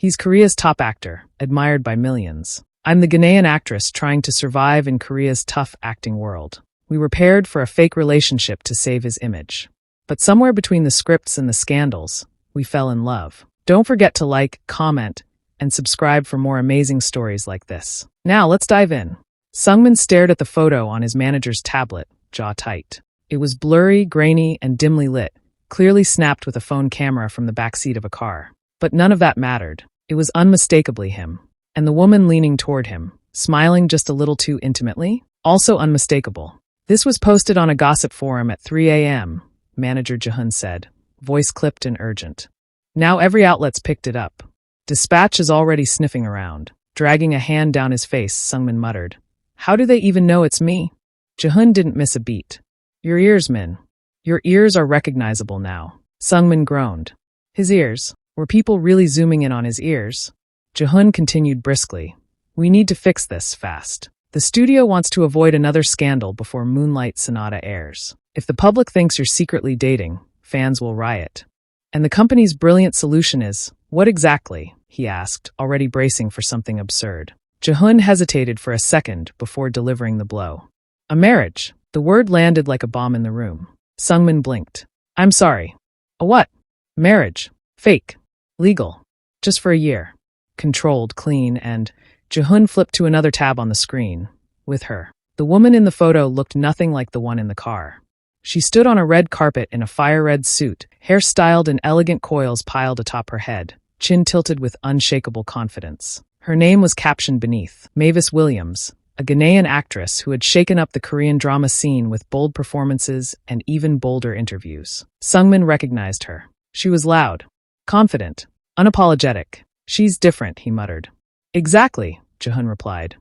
He's Korea's top actor, admired by millions. I'm the Ghanaian actress trying to survive in Korea's tough acting world. We were paired for a fake relationship to save his image. But somewhere between the scripts and the scandals, we fell in love. Don't forget to like, comment, and subscribe for more amazing stories like this. Now let's dive in. Seungmin stared at the photo on his manager's tablet, jaw tight. It was blurry, grainy, and dimly lit, clearly snapped with a phone camera from the backseat of a car. But none of that mattered. It was unmistakably him. And the woman leaning toward him, smiling just a little too intimately, also unmistakable. This was posted on a gossip forum at 3 a.m., manager Jahun said, voice clipped and urgent. Now every outlet's picked it up. Dispatch is already sniffing around. Dragging a hand down his face, Seungmin muttered. How do they even know it's me? Jahun didn't miss a beat. Your ears, Min. Your ears are recognizable now. Seungmin groaned. His ears? Were people really zooming in on his ears? Jahun continued briskly. We need to fix this fast. The studio wants to avoid another scandal before Moonlight Sonata airs. If the public thinks you're secretly dating, fans will riot. And the company's brilliant solution is, what exactly? He asked, already bracing for something absurd. Jahun hesitated for a second before delivering the blow. A marriage. The word landed like a bomb in the room. Seungmin blinked. I'm sorry. A what? Marriage. Fake. Legal. Just for a year. Controlled, clean, and Jahun flipped to another tab on the screen. With her. The woman in the photo looked nothing like the one in the car. She stood on a red carpet in a fire-red suit, hair styled in elegant coils piled atop her head, chin tilted with unshakable confidence. Her name was captioned beneath, Mavis Williams, a Ghanaian actress who had shaken up the Korean drama scene with bold performances and even bolder interviews. Seungmin recognized her. She was loud, confident, unapologetic. She's different, he muttered. Exactly, Jahun replied.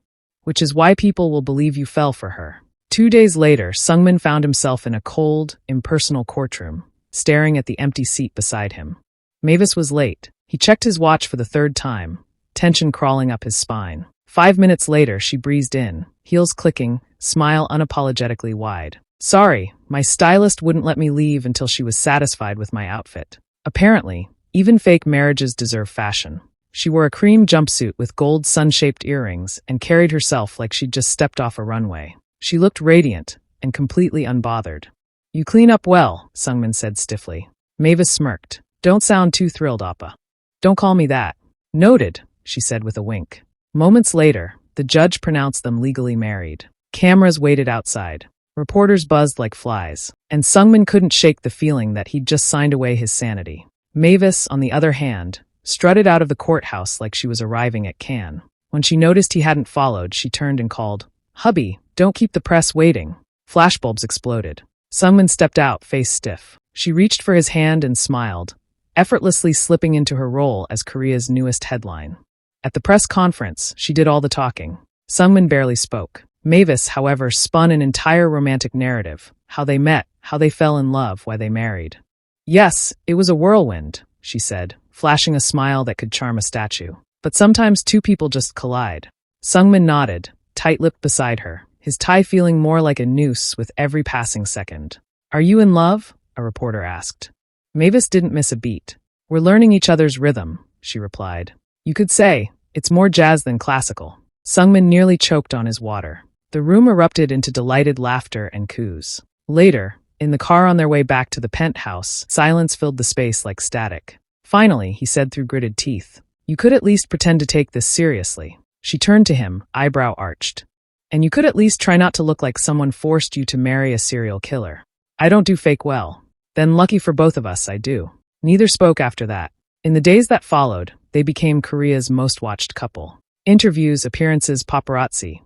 Which is why people will believe you fell for her. 2 days later, Seungmin found himself in a cold, impersonal courtroom, staring at the empty seat beside him. Mavis was late. He checked his watch for the third time, tension crawling up his spine. 5 minutes later, she breezed in, heels clicking, smile unapologetically wide. Sorry, my stylist wouldn't let me leave until she was satisfied with my outfit. Apparently, even fake marriages deserve fashion. She wore a cream jumpsuit with gold sun-shaped earrings and carried herself like she'd just stepped off a runway. She looked radiant and completely unbothered. You clean up well, Seungmin said stiffly. Mavis smirked. Don't sound too thrilled, Appa. Don't call me that. Noted, she said with a wink. Moments later, the judge pronounced them legally married. Cameras waited outside. Reporters buzzed like flies. And Seungmin couldn't shake the feeling that he'd just signed away his sanity. Mavis, on the other hand, strutted out of the courthouse like she was arriving at Cannes. When she noticed he hadn't followed, she turned and called, Hubby, don't keep the press waiting. Flashbulbs exploded. Seungmin stepped out, face stiff. She reached for his hand and smiled, effortlessly slipping into her role as Korea's newest headline. At the press conference, she did all the talking. Seungmin barely spoke. Mavis, however, spun an entire romantic narrative. How they met, how they fell in love, why they married. Yes, it was a whirlwind, she said, flashing a smile that could charm a statue. But sometimes two people just collide. Seungmin nodded, tight-lipped beside her, his tie feeling more like a noose with every passing second. Are you in love? A reporter asked. Mavis didn't miss a beat. We're learning each other's rhythm, she replied. You could say, it's more jazz than classical. Seungmin nearly choked on his water. The room erupted into delighted laughter and coos. Later, in the car on their way back to the penthouse, silence filled the space like static. Finally, he said through gritted teeth, you could at least pretend to take this seriously. She turned to him, eyebrow arched. And you could at least try not to look like someone forced you to marry a serial killer. I don't do fake well. Then lucky for both of us, I do. Neither spoke after that. In the days that followed, they became Korea's most watched couple. Interviews, appearances, paparazzi.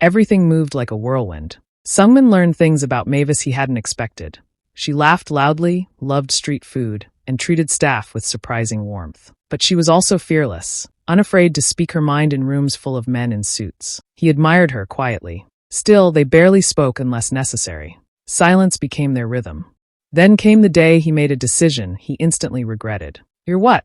Everything moved like a whirlwind. Seungmin learned things about Mavis he hadn't expected. She laughed loudly, loved street food, and treated staff with surprising warmth. But she was also fearless, unafraid to speak her mind in rooms full of men in suits. He admired her quietly. Still, they barely spoke unless necessary. Silence became their rhythm. Then came the day he made a decision he instantly regretted. You're what?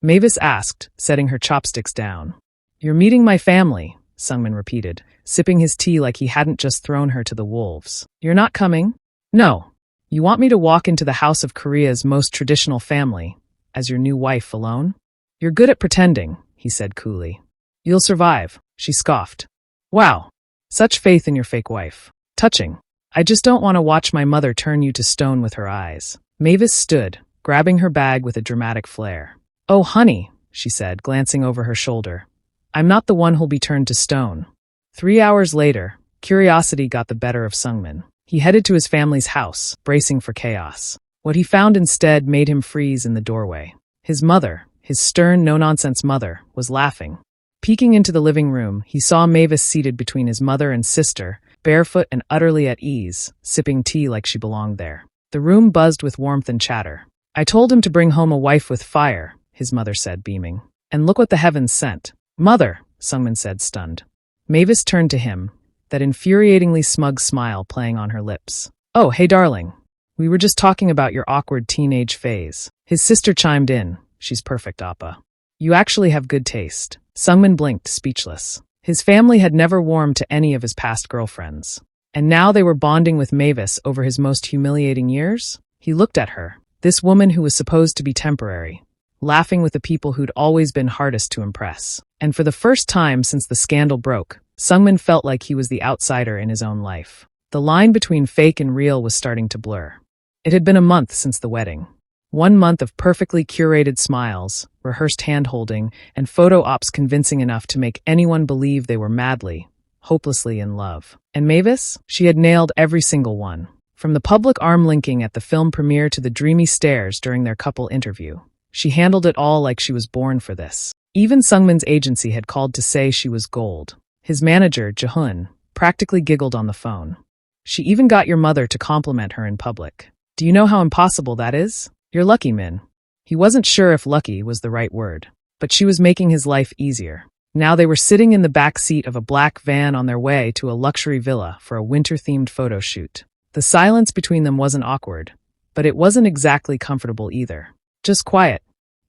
Mavis asked, setting her chopsticks down. You're meeting my family, Seungmin repeated, sipping his tea like he hadn't just thrown her to the wolves. You're not coming? No. You want me to walk into the house of Korea's most traditional family, as your new wife alone? You're good at pretending, he said coolly. You'll survive, she scoffed. Wow. Such faith in your fake wife. Touching. I just don't want to watch my mother turn you to stone with her eyes. Mavis stood, grabbing her bag with a dramatic flair. Oh, honey, she said, glancing over her shoulder. I'm not the one who'll be turned to stone. 3 hours later, curiosity got the better of Seungmin. He headed to his family's house, bracing for chaos. What he found instead made him freeze in the doorway. His mother, his stern, no-nonsense mother, was laughing. Peeking into the living room, he saw Mavis seated between his mother and sister, barefoot and utterly at ease, sipping tea like she belonged there. The room buzzed with warmth and chatter. I told him to bring home a wife with fire, his mother said, beaming. And look what the heavens sent. Mother, Seungmin said, stunned. Mavis turned to him, that infuriatingly smug smile playing on her lips. Oh, hey darling. We were just talking about your awkward teenage phase. His sister chimed in. She's perfect, Appa. You actually have good taste. Seungmin blinked, speechless. His family had never warmed to any of his past girlfriends. And now they were bonding with Mavis over his most humiliating years? He looked at her, this woman who was supposed to be temporary, laughing with the people who'd always been hardest to impress. And for the first time since the scandal broke, Seungmin felt like he was the outsider in his own life. The line between fake and real was starting to blur. It had been a month since the wedding. 1 month of perfectly curated smiles, rehearsed hand-holding, and photo ops convincing enough to make anyone believe they were madly, hopelessly in love. And Mavis? She had nailed every single one. From the public arm-linking at the film premiere to the dreamy stares during their couple interview. She handled it all like she was born for this. Even Seungmin's agency had called to say she was gold. His manager, Jaehoon, practically giggled on the phone. She even got your mother to compliment her in public. Do you know how impossible that is? You're lucky, Min. He wasn't sure if lucky was the right word, but she was making his life easier. Now they were sitting in the back seat of a black van on their way to a luxury villa for a winter-themed photo shoot. The silence between them wasn't awkward, but it wasn't exactly comfortable either. Just quiet.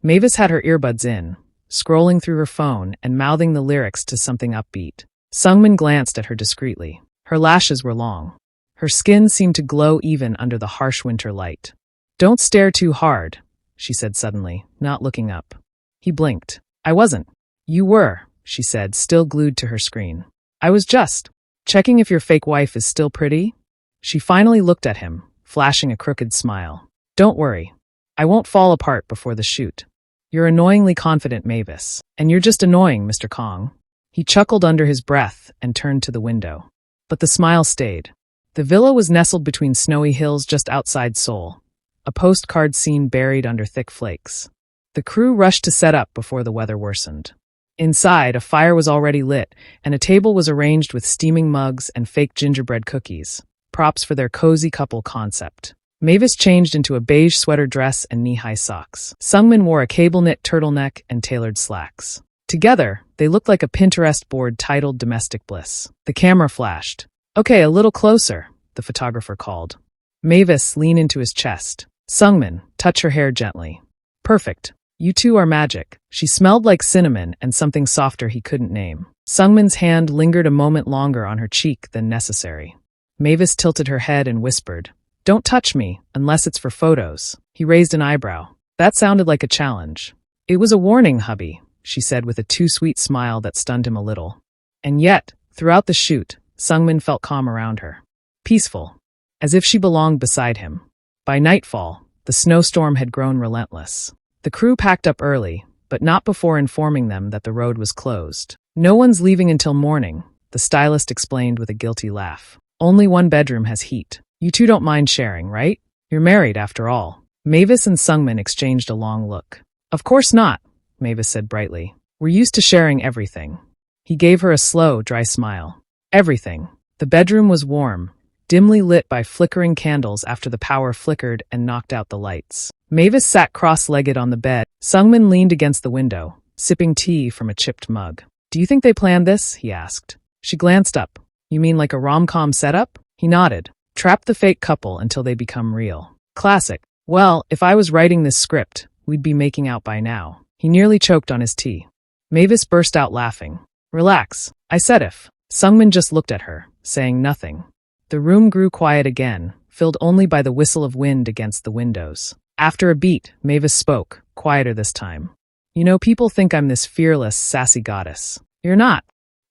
Mavis had her earbuds in, scrolling through her phone and mouthing the lyrics to something upbeat. Seungmin glanced at her discreetly. Her lashes were long. Her skin seemed to glow even under the harsh winter light. Don't stare too hard, she said suddenly, not looking up. He blinked. I wasn't. You were, she said, still glued to her screen. I was just checking if your fake wife is still pretty. She finally looked at him, flashing a crooked smile. Don't worry. I won't fall apart before the shoot. You're annoyingly confident, Mavis. And you're just annoying, Mr. Kong. He chuckled under his breath and turned to the window. But the smile stayed. The villa was nestled between snowy hills just outside Seoul, a postcard scene buried under thick flakes. The crew rushed to set up before the weather worsened. Inside, a fire was already lit, and a table was arranged with steaming mugs and fake gingerbread cookies, props for their cozy couple concept. Mavis changed into a beige sweater dress and knee-high socks. Seungmin wore a cable-knit turtleneck and tailored slacks. Together, they looked like a Pinterest board titled Domestic Bliss. The camera flashed. Okay, a little closer, the photographer called. Mavis leaned into his chest. Seungmin, touch her hair gently. Perfect. You two are magic. She smelled like cinnamon and something softer he couldn't name. Seungmin's hand lingered a moment longer on her cheek than necessary. Mavis tilted her head and whispered, Don't touch me, unless it's for photos. He raised an eyebrow. That sounded like a challenge. It was a warning, hubby, she said with a too-sweet smile that stunned him a little. And yet, throughout the shoot, Seungmin felt calm around her. Peaceful. As if she belonged beside him. By nightfall, the snowstorm had grown relentless. The crew packed up early, but not before informing them that the road was closed. No one's leaving until morning, the stylist explained with a guilty laugh. Only one bedroom has heat. You two don't mind sharing, right? You're married, after all. Mavis and Seungmin exchanged a long look. Of course not, Mavis said brightly. We're used to sharing everything. He gave her a slow, dry smile. Everything. The bedroom was warm, dimly lit by flickering candles after the power flickered and knocked out the lights. Mavis sat cross-legged on the bed. Seungmin leaned against the window, sipping tea from a chipped mug. Do you think they planned this? He asked. She glanced up. You mean like a rom-com setup? He nodded. Trap the fake couple until they become real. Classic. Well, if I was writing this script, we'd be making out by now. He nearly choked on his tea. Mavis burst out laughing. Relax. I said if. Seungmin just looked at her, saying nothing. The room grew quiet again, filled only by the whistle of wind against the windows. After a beat, Mavis spoke, quieter this time. You know, people think I'm this fearless, sassy goddess. You're not.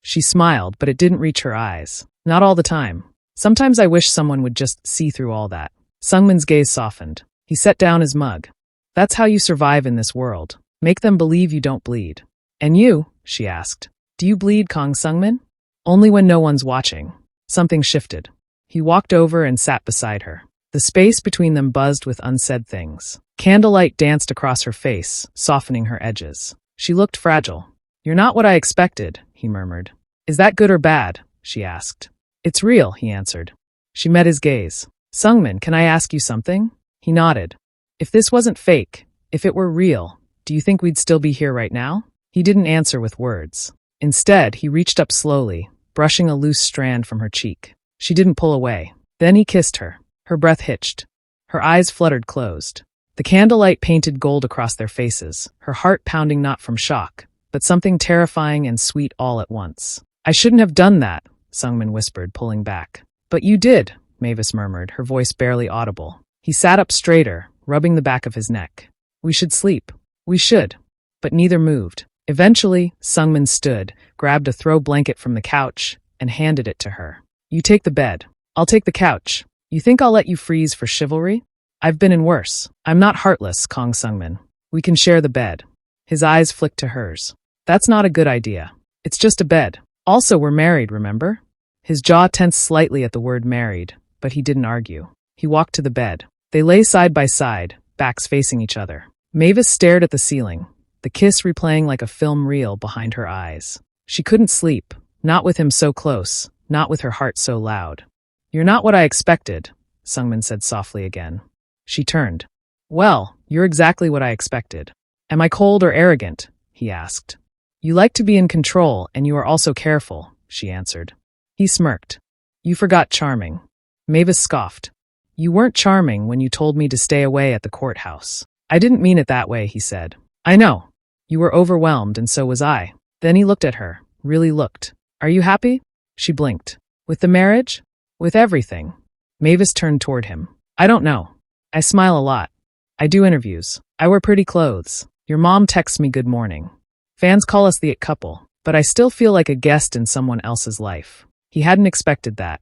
She smiled, but it didn't reach her eyes. Not all the time. Sometimes I wish someone would just see through all that. Seungmin's gaze softened. He set down his mug. That's how you survive in this world. Make them believe you don't bleed. And you? She asked. Do you bleed, Kong Seungmin? Only when no one's watching. Something shifted. He walked over and sat beside her. The space between them buzzed with unsaid things. Candlelight danced across her face, softening her edges. She looked fragile. You're not what I expected, he murmured. Is that good or bad? She asked. It's real, he answered. She met his gaze. Seungmin, can I ask you something? He nodded. If this wasn't fake, if it were real, do you think we'd still be here right now? He didn't answer with words. Instead, he reached up slowly, brushing a loose strand from her cheek. She didn't pull away. Then he kissed her. Her breath hitched. Her eyes fluttered closed. The candlelight painted gold across their faces, her heart pounding not from shock, but something terrifying and sweet all at once. I shouldn't have done that, Seungmin whispered, pulling back. But you did, Mavis murmured, her voice barely audible. He sat up straighter, rubbing the back of his neck. We should sleep. We should. But neither moved. Eventually, Seungmin stood, grabbed a throw blanket from the couch, and handed it to her. You take the bed. I'll take the couch. You think I'll let you freeze for chivalry? I've been in worse. I'm not heartless, Kong Seungmin. We can share the bed. His eyes flicked to hers. That's not a good idea. It's just a bed. Also, we're married, remember? His jaw tensed slightly at the word married, but he didn't argue. He walked to the bed. They lay side by side, backs facing each other. Mavis stared at the ceiling, the kiss replaying like a film reel behind her eyes. She couldn't sleep, not with him so close, not with her heart so loud. You're not what I expected, Seungmin said softly again. She turned. Well, you're exactly what I expected. Am I cold or arrogant? He asked. You like to be in control, and you are also careful, she answered. He smirked. You forgot charming. Mavis scoffed. You weren't charming when you told me to stay away at the courthouse. I didn't mean it that way, he said. I know. You were overwhelmed, and so was I. Then he looked at her, really looked. Are you happy? She blinked. With the marriage? With everything. Mavis turned toward him. I don't know. I smile a lot. I do interviews. I wear pretty clothes. Your mom texts me good morning. Fans call us the it couple, but I still feel like a guest in someone else's life. He hadn't expected that.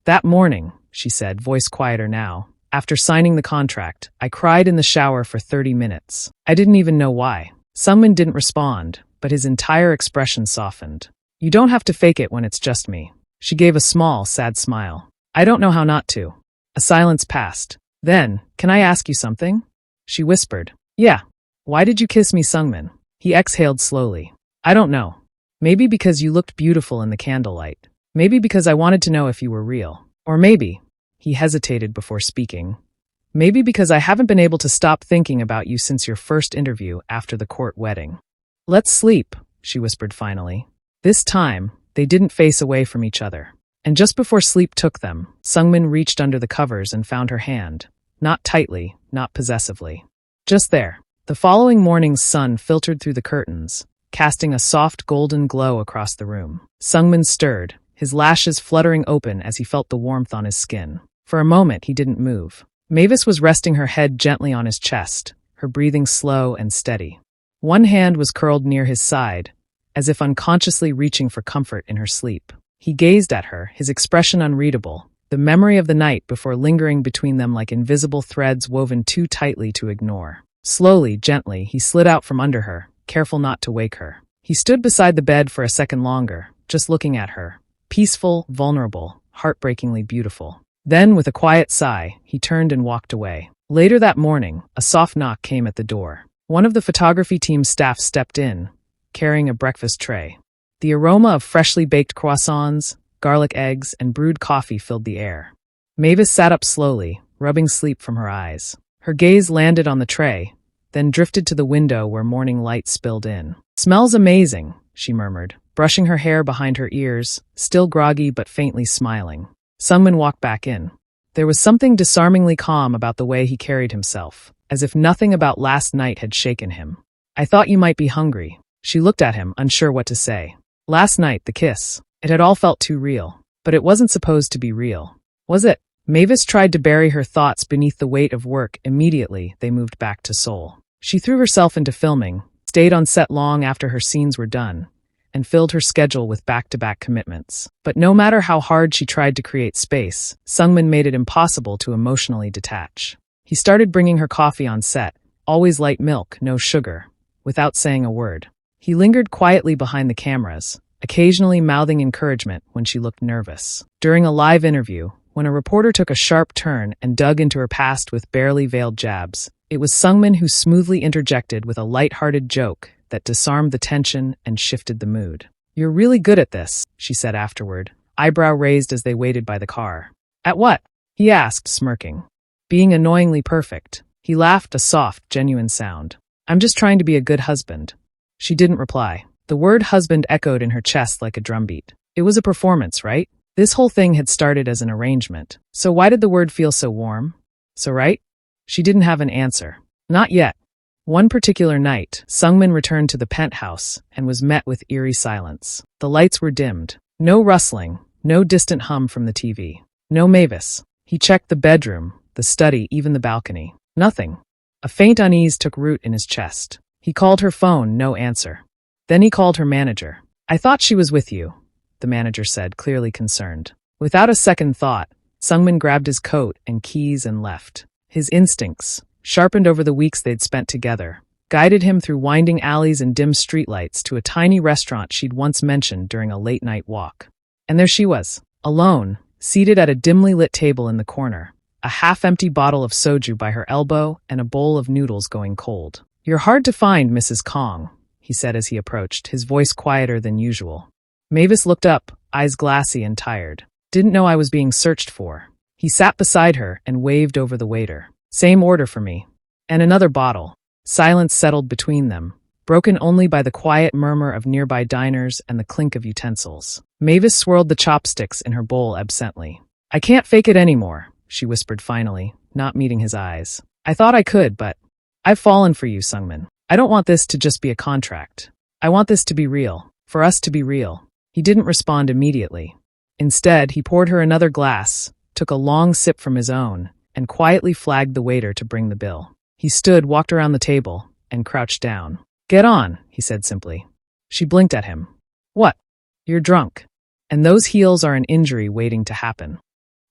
That morning, she said, voice quieter now, after signing the contract, I cried in the shower for 30 minutes. I didn't even know why. Seungmin didn't respond, but his entire expression softened. You don't have to fake it when it's just me. She gave a small, sad smile. I don't know how not to. A silence passed. Then, can I ask you something? She whispered. Yeah. Why did you kiss me, Seungmin? He exhaled slowly. I don't know. Maybe because you looked beautiful in the candlelight. Maybe because I wanted to know if you were real. Or maybe, he hesitated before speaking, maybe because I haven't been able to stop thinking about you since your first interview after the court wedding. Let's sleep, she whispered finally. This time, they didn't face away from each other. And just before sleep took them, Seungmin reached under the covers and found her hand. Not tightly, not possessively. Just there. The following morning's sun filtered through the curtains, casting a soft golden glow across the room. Seungmin stirred, his lashes fluttering open as he felt the warmth on his skin. For a moment, he didn't move. Mavis was resting her head gently on his chest, her breathing slow and steady. One hand was curled near his side, as if unconsciously reaching for comfort in her sleep. He gazed at her, his expression unreadable, the memory of the night before lingering between them like invisible threads woven too tightly to ignore. Slowly, gently, he slid out from under her, careful not to wake her. He stood beside the bed for a second longer, just looking at her. Peaceful, vulnerable, heartbreakingly beautiful. Then, with a quiet sigh, he turned and walked away. Later that morning, a soft knock came at the door. One of the photography team's staff stepped in, carrying a breakfast tray. The aroma of freshly baked croissants, garlic eggs, and brewed coffee filled the air. Mavis sat up slowly, rubbing sleep from her eyes. Her gaze landed on the tray, then drifted to the window where morning light spilled in. Smells amazing, she murmured, brushing her hair behind her ears, still groggy but faintly smiling. Seungmin walked back in. There was something disarmingly calm about the way he carried himself, as if nothing about last night had shaken him. I thought you might be hungry. She looked at him, unsure what to say. Last night, the kiss. It had all felt too real. But it wasn't supposed to be real. Was it? Mavis tried to bury her thoughts beneath the weight of work. Immediately, they moved back to Seoul. She threw herself into filming, stayed on set long after her scenes were done, and filled her schedule with back-to-back commitments. But no matter how hard she tried to create space, Seungmin made it impossible to emotionally detach. He started bringing her coffee on set, always light milk, no sugar, without saying a word. He lingered quietly behind the cameras, occasionally mouthing encouragement when she looked nervous. During a live interview, when a reporter took a sharp turn and dug into her past with barely veiled jabs, it was Seungmin who smoothly interjected with a light-hearted joke that disarmed the tension and shifted the mood. "You're really good at this," she said afterward, eyebrow raised as they waited by the car. "At what?" he asked, smirking. "Being annoyingly perfect." He laughed, a soft, genuine sound. "I'm just trying to be a good husband." She didn't reply. The word husband echoed in her chest like a drumbeat. It was a performance, right? This whole thing had started as an arrangement. So why did the word feel so warm? So right? She didn't have an answer. Not yet. One particular night, Seungmin returned to the penthouse and was met with eerie silence. The lights were dimmed. No rustling, no distant hum from the TV. No Mavis. He checked the bedroom, the study, even the balcony. Nothing. A faint unease took root in his chest. He called her phone, no answer. Then he called her manager. "I thought she was with you," the manager said, clearly concerned. Without a second thought, Seungmin grabbed his coat and keys and left. His instincts, sharpened over the weeks they'd spent together, guided him through winding alleys and dim streetlights to a tiny restaurant she'd once mentioned during a late-night walk. And there she was, alone, seated at a dimly lit table in the corner, a half-empty bottle of soju by her elbow and a bowl of noodles going cold. "You're hard to find, Mrs. Kong," he said as he approached, his voice quieter than usual. Mavis looked up, eyes glassy and tired. "Didn't know I was being searched for." He sat beside her and waved over the waiter. "Same order for me." "And another bottle." Silence settled between them, broken only by the quiet murmur of nearby diners and the clink of utensils. Mavis swirled the chopsticks in her bowl absently. "I can't fake it anymore," she whispered finally, not meeting his eyes. "I thought I could, but I've fallen for you, Seungmin. I don't want this to just be a contract. I want this to be real, for us to be real." He didn't respond immediately. Instead, he poured her another glass, took a long sip from his own, and quietly flagged the waiter to bring the bill. He stood, walked around the table, and crouched down. "Get on," he said simply. She blinked at him. "What? You're drunk. And those heels are an injury waiting to happen."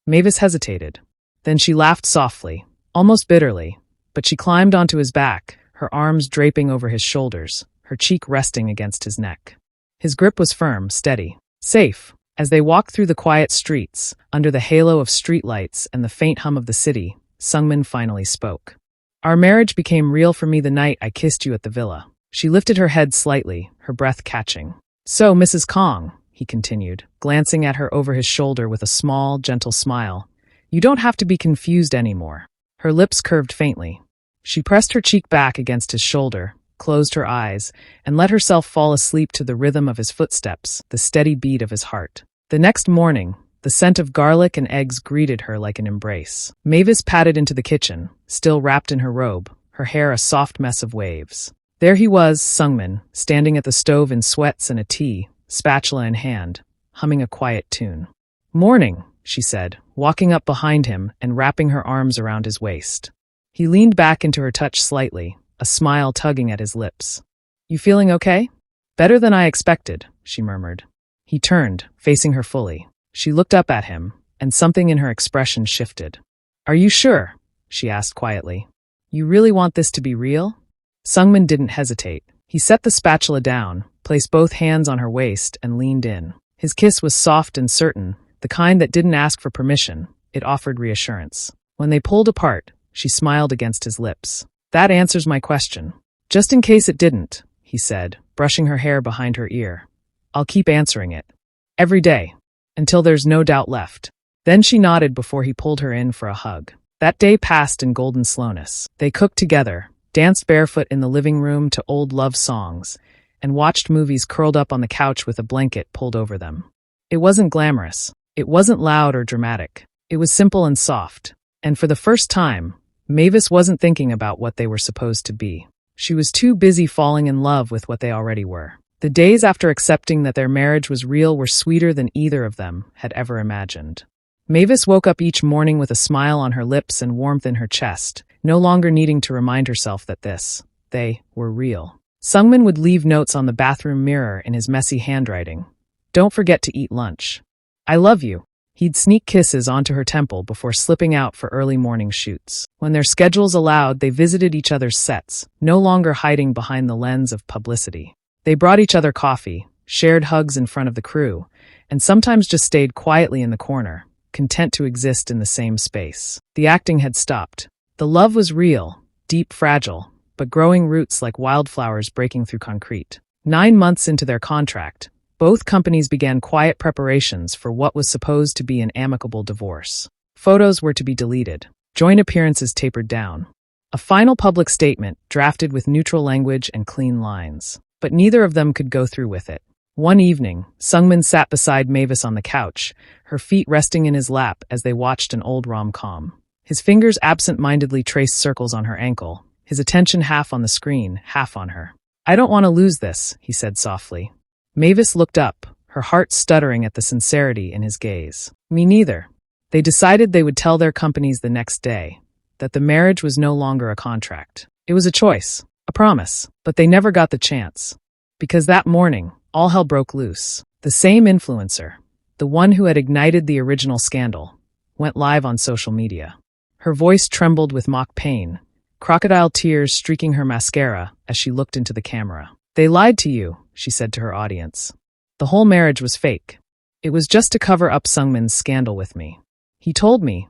Mavis hesitated. Then she laughed softly, almost bitterly, but she climbed onto his back, her arms draping over his shoulders, her cheek resting against his neck. His grip was firm, steady, safe. As they walked through the quiet streets, under the halo of streetlights and the faint hum of the city, Seungmin finally spoke. "Our marriage became real for me the night I kissed you at the villa." She lifted her head slightly, her breath catching. "So, Mrs. Kong," he continued, glancing at her over his shoulder with a small, gentle smile, "you don't have to be confused anymore." Her lips curved faintly. She pressed her cheek back against his shoulder, closed her eyes, and let herself fall asleep to the rhythm of his footsteps, the steady beat of his heart. The next morning, the scent of garlic and eggs greeted her like an embrace. Mavis padded into the kitchen, still wrapped in her robe, her hair a soft mess of waves. There he was, Seungmin, standing at the stove in sweats and a tea, spatula in hand, humming a quiet tune. "Morning," she said, walking up behind him and wrapping her arms around his waist. He leaned back into her touch slightly, a smile tugging at his lips. "You feeling okay?" "Better than I expected," she murmured. He turned, facing her fully. She looked up at him, and something in her expression shifted. "Are you sure?" she asked quietly. "You really want this to be real?" Seungmin didn't hesitate. He set the spatula down, placed both hands on her waist, and leaned in. His kiss was soft and certain, the kind that didn't ask for permission. It offered reassurance. When they pulled apart, she smiled against his lips. "That answers my question." "Just in case it didn't," he said, brushing her hair behind her ear. "I'll keep answering it. Every day. Until there's no doubt left." Then she nodded before he pulled her in for a hug. That day passed in golden slowness. They cooked together, danced barefoot in the living room to old love songs, and watched movies curled up on the couch with a blanket pulled over them. It wasn't glamorous. It wasn't loud or dramatic. It was simple and soft. And for the first time, Mavis wasn't thinking about what they were supposed to be. She was too busy falling in love with what they already were. The days after accepting that their marriage was real were sweeter than either of them had ever imagined. Mavis woke up each morning with a smile on her lips and warmth in her chest, no longer needing to remind herself that they were real. Seungmin would leave notes on the bathroom mirror in his messy handwriting. "Don't forget to eat lunch. I love you." He'd sneak kisses onto her temple before slipping out for early morning shoots. When their schedules allowed, they visited each other's sets, no longer hiding behind the lens of publicity. They brought each other coffee, shared hugs in front of the crew, and sometimes just stayed quietly in the corner, content to exist in the same space. The acting had stopped. The love was real, deep, fragile, but growing roots like wildflowers breaking through concrete. 9 months into their contract, both companies began quiet preparations for what was supposed to be an amicable divorce. Photos were to be deleted. Joint appearances tapered down. A final public statement drafted with neutral language and clean lines. But neither of them could go through with it. One evening, Seungmin sat beside Mavis on the couch, her feet resting in his lap as they watched an old rom-com. His fingers absent-mindedly traced circles on her ankle, his attention half on the screen, half on her. "I don't want to lose this," he said softly. Mavis looked up, her heart stuttering at the sincerity in his gaze. "Me neither." They decided they would tell their companies the next day that the marriage was no longer a contract. It was a choice, a promise, but they never got the chance. Because that morning, all hell broke loose. The same influencer, the one who had ignited the original scandal, went live on social media. Her voice trembled with mock pain, crocodile tears streaking her mascara as she looked into the camera. "They lied to you," she said to her audience. "The whole marriage was fake. It was just to cover up Seungmin's scandal with me. He told me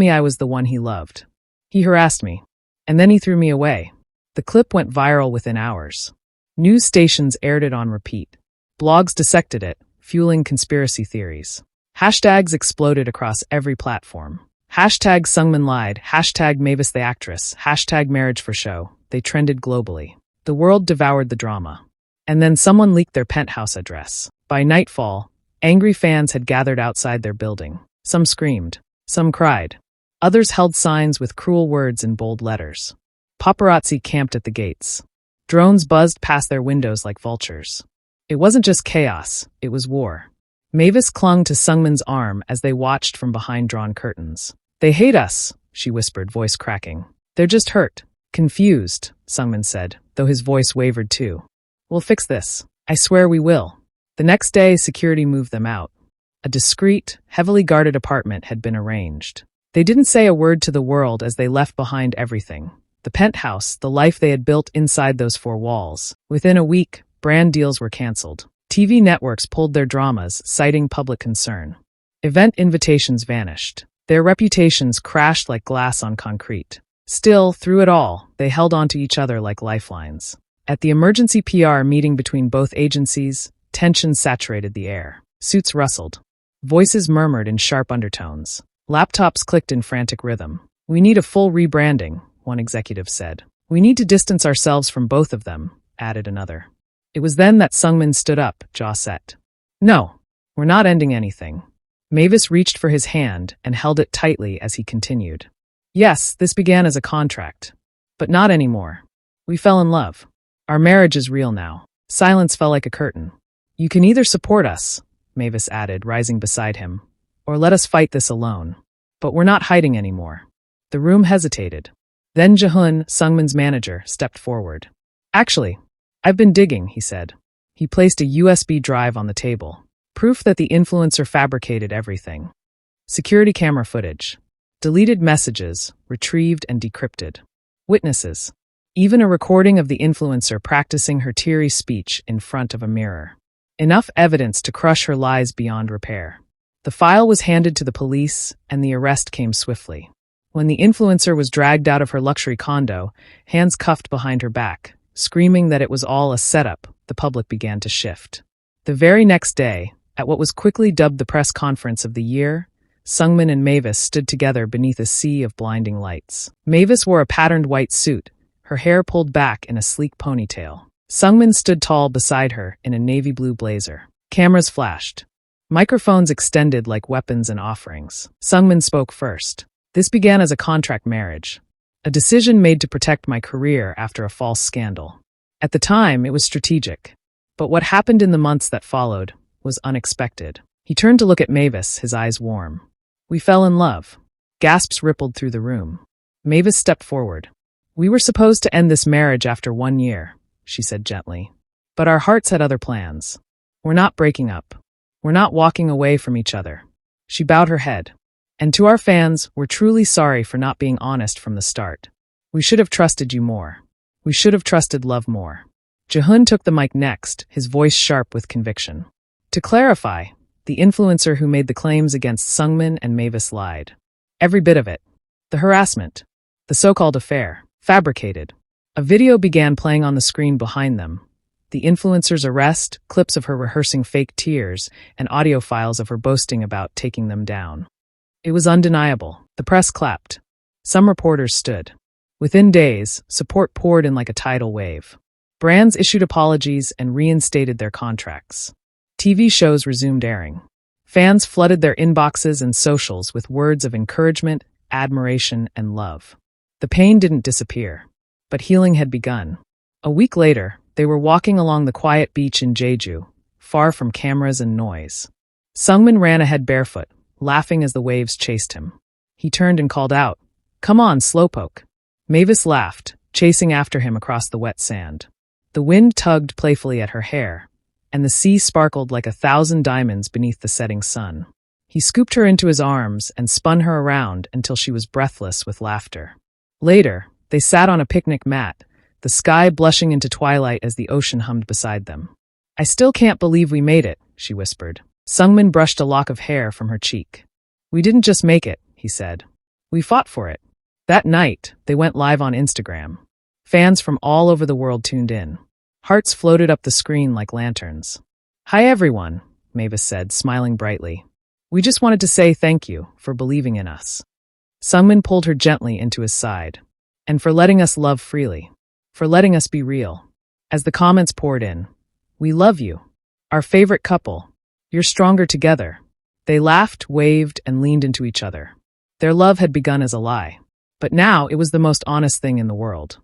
I was the one he loved. He harassed me. And then he threw me away." The clip went viral within hours. News stations aired it on repeat. Blogs dissected it, fueling conspiracy theories. Hashtags exploded across every platform. Hashtag Seungmin lied, hashtag Mavis the actress, hashtag marriage for show. They trended globally. The world devoured the drama. And then someone leaked their penthouse address. By nightfall, angry fans had gathered outside their building. Some screamed. Some cried. Others held signs with cruel words in bold letters. Paparazzi camped at the gates. Drones buzzed past their windows like vultures. It wasn't just chaos, it was war. Mavis clung to Seungmin's arm as they watched from behind drawn curtains. "They hate us," she whispered, voice cracking. "They're just hurt. Confused," Seungmin said, though his voice wavered too. "We'll fix this. I swear we will." The next day, security moved them out. A discreet, heavily guarded apartment had been arranged. They didn't say a word to the world as they left behind everything. The penthouse, the life they had built inside those 4 walls. Within a week, brand deals were canceled. TV networks pulled their dramas, citing public concern. Event invitations vanished. Their reputations crashed like glass on concrete. Still, through it all, they held on to each other like lifelines. At the emergency PR meeting between both agencies, tension saturated the air. Suits rustled. Voices murmured in sharp undertones. Laptops clicked in frantic rhythm. "We need a full rebranding," one executive said. "We need to distance ourselves from both of them," added another. It was then that Seungmin stood up, jaw set. "No, we're not ending anything." Mavis reached for his hand and held it tightly as he continued. "Yes, this began as a contract. But not anymore. We fell in love. Our marriage is real now." Silence fell like a curtain. "You can either support us," Mavis added, rising beside him, "or let us fight this alone. But we're not hiding anymore." The room hesitated. Then Jaehoon, Seungmin's manager, stepped forward. "Actually, I've been digging," he said. He placed a USB drive on the table. Proof that the influencer fabricated everything. Security camera footage. Deleted messages, retrieved and decrypted. Witnesses. Even a recording of the influencer practicing her teary speech in front of a mirror. Enough evidence to crush her lies beyond repair. The file was handed to the police, and the arrest came swiftly. When the influencer was dragged out of her luxury condo, hands cuffed behind her back, screaming that it was all a setup, the public began to shift. The very next day, at what was quickly dubbed the press conference of the year, Seungmin and Mavis stood together beneath a sea of blinding lights. Mavis wore a patterned white suit, her hair pulled back in a sleek ponytail. Seungmin stood tall beside her in a navy blue blazer. Cameras flashed. Microphones extended like weapons and offerings. Seungmin spoke first. "This began as a contract marriage. A decision made to protect my career after a false scandal. At the time, it was strategic. But what happened in the months that followed was unexpected." He turned to look at Mavis, his eyes warm. "We fell in love." Gasps rippled through the room. Mavis stepped forward. "We were supposed to end this marriage after 1 year," she said gently. But our hearts had other plans. We're not breaking up. We're not walking away from each other. She bowed her head. And to our fans, we're truly sorry for not being honest from the start. We should have trusted you more. We should have trusted love more. Jaehoon took the mic next, his voice sharp with conviction. To clarify, the influencer who made the claims against Seungmin and Mavis lied. Every bit of it. The harassment. The so-called affair. Fabricated. A video began playing on the screen behind them. The influencer's arrest, clips of her rehearsing fake tears, and audio files of her boasting about taking them down. It was undeniable. The press clapped. Some reporters stood. Within days, support poured in like a tidal wave. Brands issued apologies and reinstated their contracts. TV shows resumed airing. Fans flooded their inboxes and socials with words of encouragement, admiration, and love. The pain didn't disappear, but healing had begun. A week later, they were walking along the quiet beach in Jeju, far from cameras and noise. Seungmin ran ahead barefoot, laughing as the waves chased him. He turned and called out, "Come on, slowpoke." Mavis laughed, chasing after him across the wet sand. The wind tugged playfully at her hair, and the sea sparkled like 1,000 diamonds beneath the setting sun. He scooped her into his arms and spun her around until she was breathless with laughter. Later, they sat on a picnic mat, the sky blushing into twilight as the ocean hummed beside them. "I still can't believe we made it," she whispered. Seungmin brushed a lock of hair from her cheek. "We didn't just make it," he said. "We fought for it." That night, they went live on Instagram. Fans from all over the world tuned in. Hearts floated up the screen like lanterns. "Hi everyone," Mavis said, smiling brightly. "We just wanted to say thank you for believing in us." Seungmin pulled her gently into his side. "And for letting us love freely. For letting us be real." As the comments poured in, "We love you. Our favorite couple. You're stronger together." They laughed, waved, and leaned into each other. Their love had begun as a lie. But now it was the most honest thing in the world.